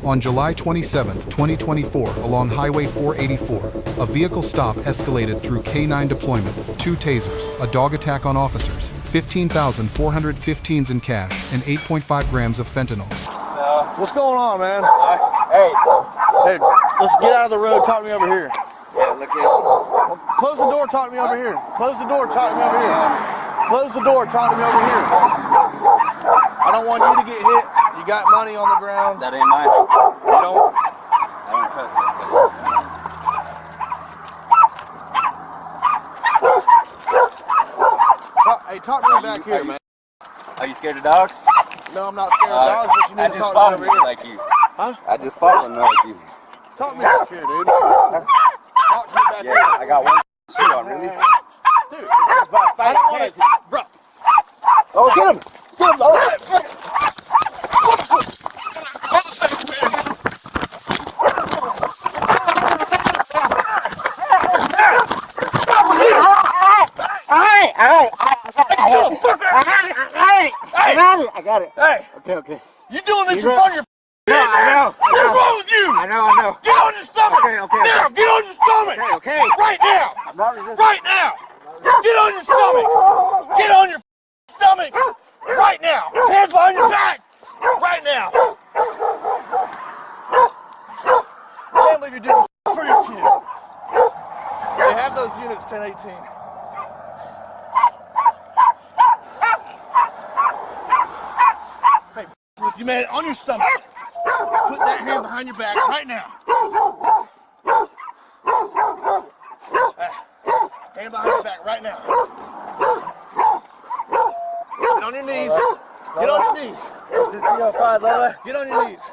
On July 27, 2024, along Highway 484, a vehicle stop escalated through K9 deployment, 2 tasers, a dog attack on officers, 15,415s in cash, and 8.5 grams of fentanyl. What's going on, man? Hey, let's get out of the road. Talk to me over here. Yeah, look here. Close the door. Talk to me over here. Close the door. Talk to me over here. Close the door. Talk to me over here. I don't want you to get hit. You got money on the ground. That ain't mine. You don't. I don't trust you. Hey, talk to me back here, man. Are you scared of dogs? No, I'm not scared of dogs, but you need to talk to me over here. Like you. Huh? I just fought one like you. Talk to me back here, dude. Talk to me back here. I got one shit on, really. Dude, I don't want to. Bro. Oh, get him! Get him! Oh, get him! Hold the face, man. I got it. Hey, Okay. you doing this in front of your No, I know. What's wrong with you? I know. Get on your stomach. Okay. Now, get on your stomach. Okay. Right now. I'm not resisting. Right now. Get on your stomach. Get on your stomach. Right now. Hands behind your back. Right now. I can't believe you're doing this for your kid. They have those units 1018. Hey, with you, man, on your stomach. Put that hand behind your back right now. Hand behind your back right now. Get on your knees. Get on your knees. Get on your knees.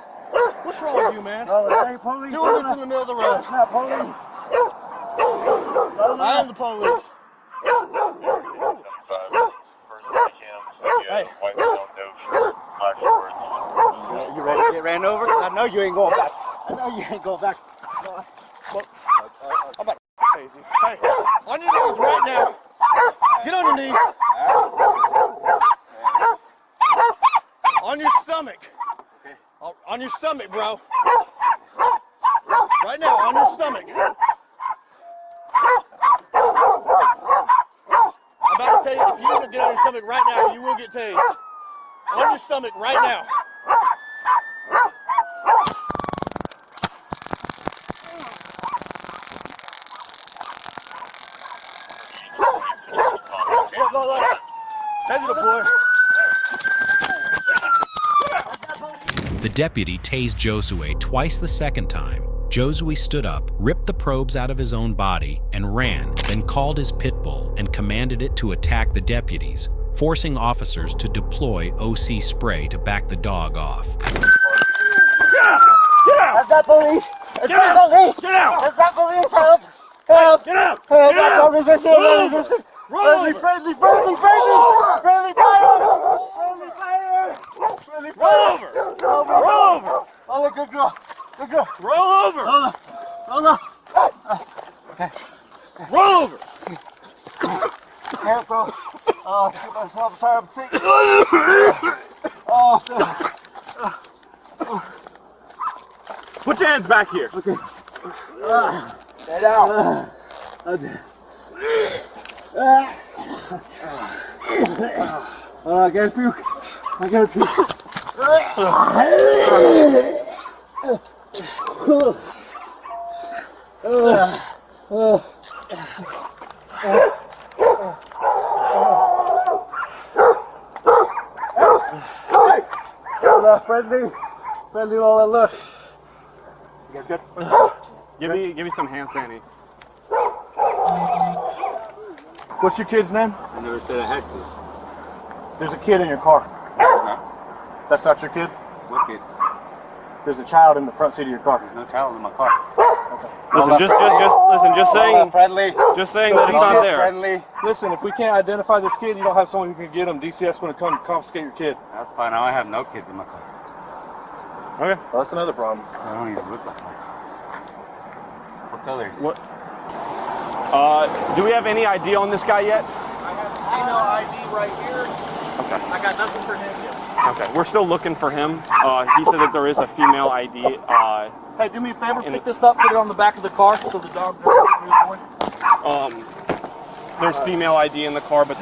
What's wrong with you, man? Doing this in the middle of the road. I am the police. Hey. You ready to get ran over? I know you ain't going back. I'm about to crazy. Hey, on your knees right now. Get on your knees. On your stomach. On your stomach, bro. Right now, on your stomach. I'm about to tell you, if you don't get on your stomach right now, you will get tased. On your stomach right now. The deputy tased Josue twice the second time. Josue stood up, ripped the probes out of his own body, and ran, then called his Pitbull and commanded it to attack the deputies, forcing officers to deploy OC spray to back the dog off. That's not police. That's not police. Get out! That's not police. Help! Get out! Help! Get out! No resistance. No resistance. Friendly fire! Friendly fire! Roll over! Roll over! Oh, good girl. Roll over! Hold on. Okay. Roll over! Help, bro. Oh, get myself. Sorry, I'm sick. Oh, Put your hands back here. okay. Stay down. Okay. I gotta puke. Friendly while I look. You guys good? Give me some hand sanitizer. What's your kid's name? I never said I had this. There's a kid in your car. No. That's not your kid? What kid? There's a child in the front seat of your car. There's no child in my car. Listen, just saying Friendly. that it's not there. Friendly. Listen, if we can't identify this kid, you don't have someone who can get him. DCS going to come confiscate your kid. That's fine. I have no kids in my car. Okay. Well, that's another problem. I don't even look like my car. What color is it? What? Do we have any ID on this guy yet? I have female ID right here. Okay. I got nothing for him yet. Okay. We're still looking for him. He said that there is a female ID. Hey, do me a favor, pick this up, put it on the back of the car so the dog knows where you're going. There's female ID in the car, but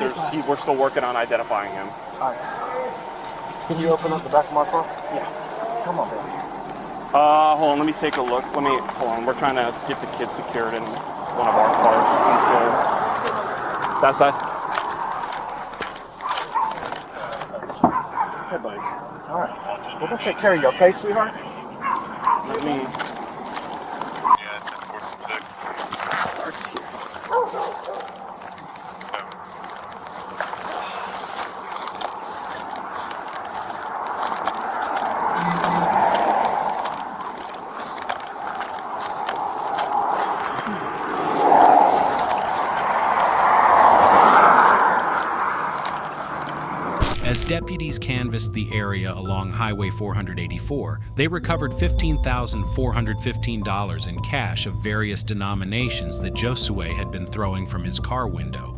we're still working on identifying him. All right. Can you open up the back of my car? Yeah. Come on, baby. Hold on, let me take a look. Hold on. We're trying to get the kid secured in one of our cars until that side. Hey, buddy. All right. We're going to take care of you, okay, sweetheart? Let me. As deputies canvassed the area along Highway 484, they recovered $15,415 in cash of various denominations that Josue had been throwing from his car window.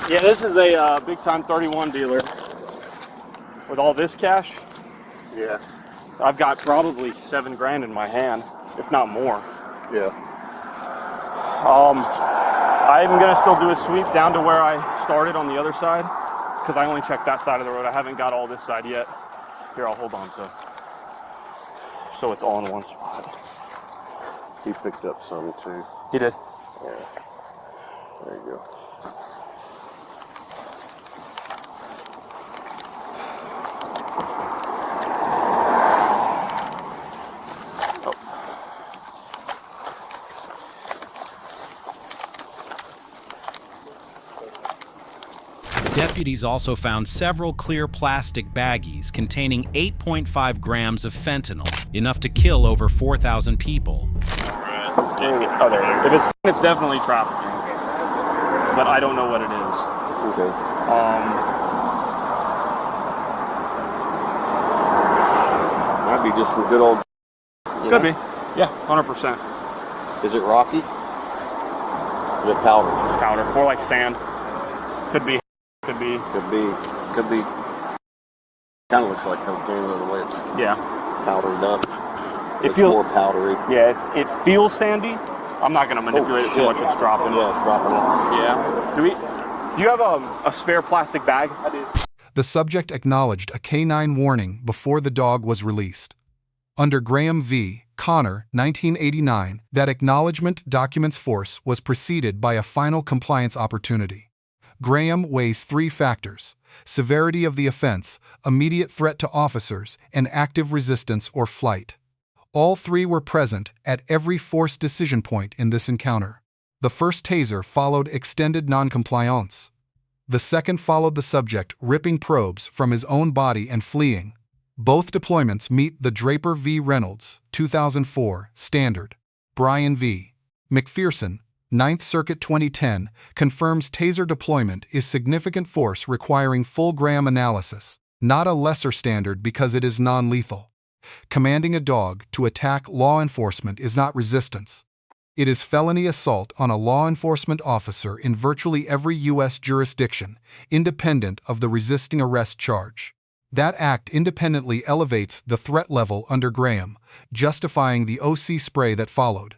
Yeah, this is a big-time 31 dealer. With all this cash, Yeah. I've got probably $7 grand in my hand, if not more. Yeah. I'm gonna still do a sweep down to where I started on the other side, because I only checked that side of the road. I haven't got all this side yet. Here, I'll hold on so it's all in one spot. He picked up some too. He did. Yeah. There you go. Deputies also found several clear plastic baggies containing 8.5 grams of fentanyl, enough to kill over 4,000 people. Oh, there it is. If it's definitely trafficking, but I don't know what it is. Okay. Might be just some good old. Could be. Yeah, 100%. Is it rocky? Is it powder? Powder, more like sand. Could be. Could be. Could be. Could be. Kind of looks like cocaine the way it's Yeah. powdered up. It It's feels more powdery. Yeah, it feels sandy. I'm not gonna manipulate it too much. It's dropping. Yeah, it's dropping it. Yeah. Do you have a spare plastic bag? I do. The subject acknowledged a canine warning before the dog was released. Under Graham v. Connor, 1989, that acknowledgement documents force was preceded by a final compliance opportunity. Graham weighs 3 factors: severity of the offense, immediate threat to officers, and active resistance or flight. All 3 were present at every force decision point in this encounter. The first taser followed extended noncompliance. The second followed the subject ripping probes from his own body and fleeing. Both deployments meet the Draper v. Reynolds, 2004, standard. Bryan v. McPherson, 9th Circuit 2010, confirms taser deployment is significant force requiring full Graham analysis, not a lesser standard because it is non-lethal. Commanding a dog to attack law enforcement is not resistance. It is felony assault on a law enforcement officer in virtually every U.S. jurisdiction, independent of the resisting arrest charge. That act independently elevates the threat level under Graham, justifying the OC spray that followed.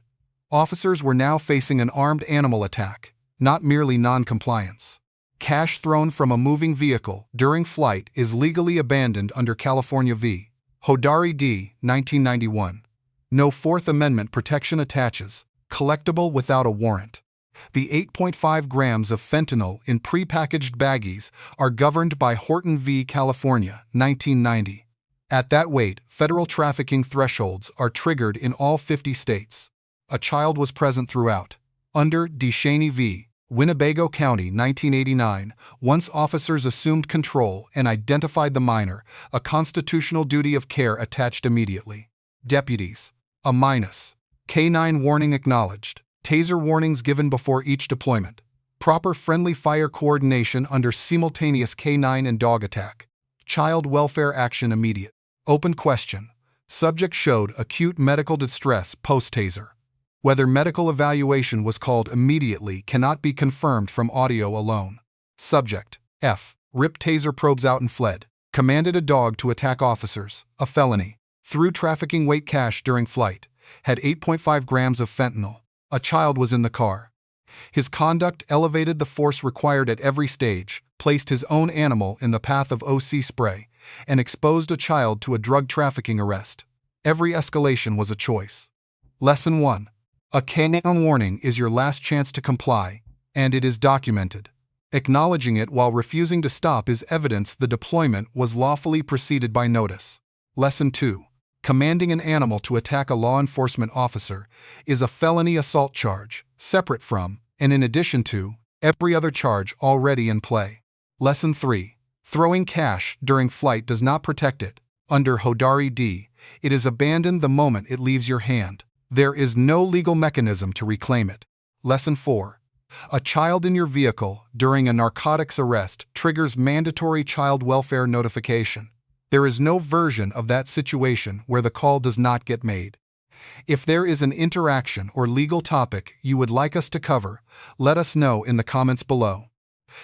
Officers were now facing an armed animal attack, not merely non-compliance. Cash thrown from a moving vehicle during flight is legally abandoned under California v. Hodari d. 1991. No Fourth Amendment protection attaches, collectible without a warrant. The 8.5 grams of fentanyl in prepackaged baggies are governed by Horton v. California, 1990. At that weight, federal trafficking thresholds are triggered in all 50 states. A child was present throughout. Under DeShaney v. Winnebago County, 1989, once officers assumed control and identified the minor, a constitutional duty of care attached immediately. Deputies. A minus. K9 warning acknowledged. Taser warnings given before each deployment. Proper friendly fire coordination under simultaneous K9 and dog attack. Child welfare action immediate. Open question. Subject showed acute medical distress post-taser. Whether medical evaluation was called immediately cannot be confirmed from audio alone. Subject. F. Ripped taser probes out and fled. Commanded a dog to attack officers, a felony. Threw trafficking weight cash during flight. Had 8.5 grams of fentanyl. A child was in the car. His conduct elevated the force required at every stage, placed his own animal in the path of OC spray, and exposed a child to a drug trafficking arrest. Every escalation was a choice. Lesson 1. A K-9 warning is your last chance to comply, and it is documented. Acknowledging it while refusing to stop is evidence the deployment was lawfully preceded by notice. Lesson 2. Commanding an animal to attack a law enforcement officer is a felony assault charge, separate from, and in addition to, every other charge already in play. Lesson 3. Throwing cash during flight does not protect it. Under Hodari D, it is abandoned the moment it leaves your hand. There is no legal mechanism to reclaim it. Lesson 4. A child in your vehicle during a narcotics arrest triggers mandatory child welfare notification. There is no version of that situation where the call does not get made. If there is an interaction or legal topic you would like us to cover, let us know in the comments below.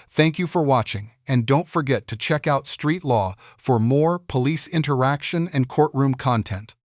Thank you for watching, and don't forget to check out Street Law for more police interaction and courtroom content.